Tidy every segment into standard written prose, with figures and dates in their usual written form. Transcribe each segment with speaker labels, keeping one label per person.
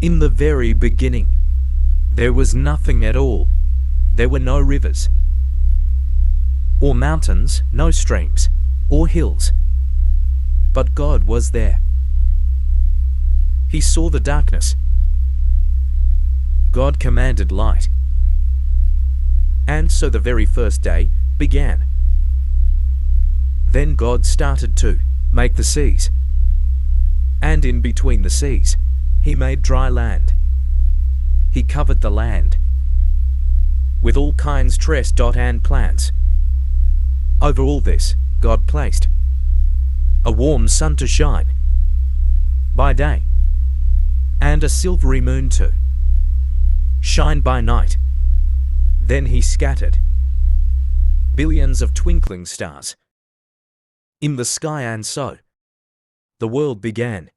Speaker 1: In the very beginning, there was nothing at all. There were no rivers, or mountains, no streams, or hills. But God was there. He saw the darkness. God commanded light. And so the very first day began. Then God started to make the seas. And in between the seas, He made dry land. He covered the land with all kinds trees and plants. Over all this, God placed a warm sun to shine by day, and a silvery moon to shine by night. Then He scattered billions of twinkling stars in the sky, and so the world began.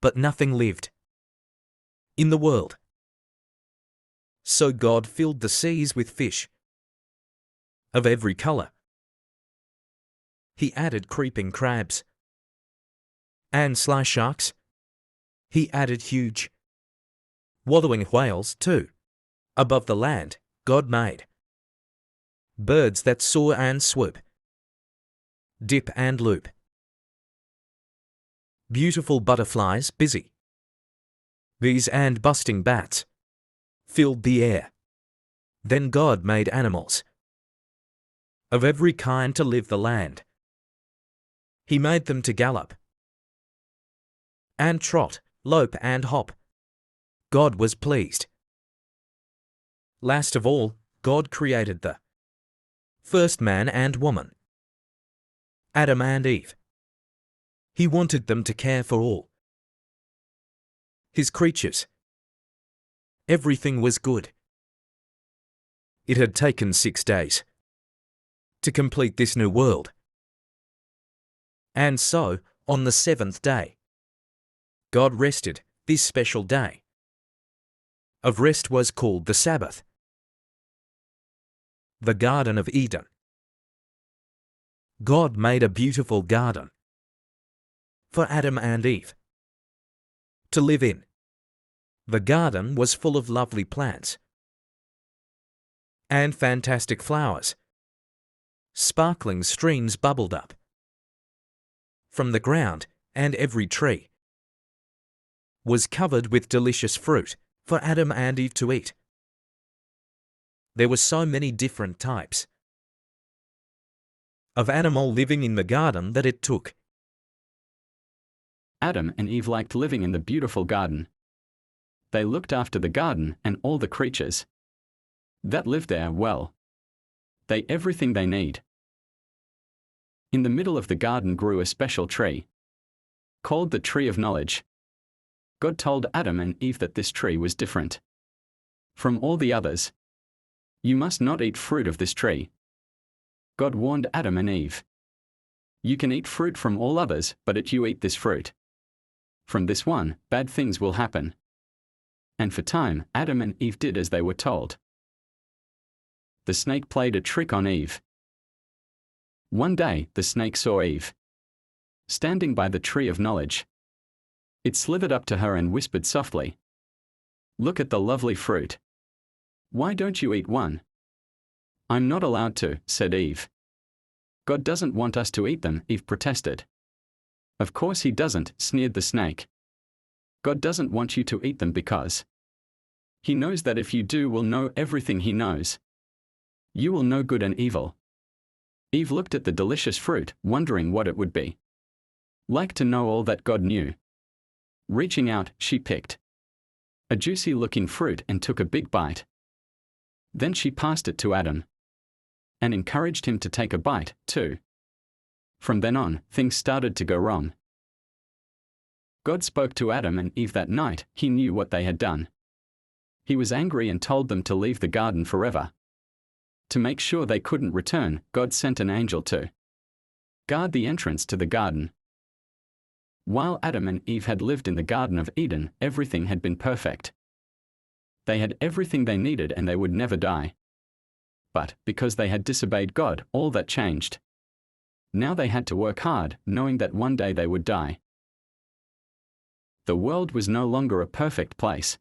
Speaker 1: But nothing lived in the world. So God filled the seas with fish of every color. He added creeping crabs and sly sharks. He added huge wallowing whales too. Above the land, God made birds that soar and swoop, dip and loop. Beautiful butterflies busy. Bees and busting bats filled the air. Then God made animals of every kind to live the land. He made them to gallop and trot, lope and hop. God was pleased. Last of all, God created the first man and woman, Adam and Eve. He wanted them to care for all His creatures. Everything was good. It had taken 6 days to complete this new world. And so, on the 7th day, God rested. This special day of rest was called the Sabbath. The Garden of Eden. God made a beautiful garden for Adam and Eve to live in. The garden was full of lovely plants and fantastic flowers. Sparkling streams bubbled up from the ground, and every tree was covered with delicious fruit for Adam and Eve to eat. There were so many different types of animal living in the garden that it took
Speaker 2: Adam and Eve liked living in the beautiful garden. They looked after the garden and all the creatures that lived there well. They ate everything they need. In the middle of the garden grew a special tree called the tree of knowledge. God told Adam and Eve that this tree was different from all the others. You must not eat fruit of this tree. God warned Adam and Eve. You can eat fruit from all others, but if you eat this fruit from this one, bad things will happen. And for time, Adam and Eve did as they were told. The snake played a trick on Eve. One day, the snake saw Eve standing by the tree of knowledge. It slithered up to her and whispered softly, "Look at the lovely fruit. Why don't you eat one?" "I'm not allowed to," said Eve. "God doesn't want us to eat them," Eve protested. "Of course He doesn't," sneered the snake. "God doesn't want you to eat them because He knows that if you do, will know everything He knows. You will know good and evil." Eve looked at the delicious fruit, wondering what it would be like to know all that God knew. Reaching out, she picked a juicy-looking fruit and took a big bite. Then she passed it to Adam and encouraged him to take a bite, too. From then on, things started to go wrong. God spoke to Adam and Eve that night. He knew what they had done. He was angry and told them to leave the garden forever. To make sure they couldn't return, God sent an angel to guard the entrance to the garden. While Adam and Eve had lived in the Garden of Eden, everything had been perfect. They had everything they needed and they would never die. But, because they had disobeyed God, all that changed. Now they had to work hard, knowing that one day they would die. The world was no longer a perfect place.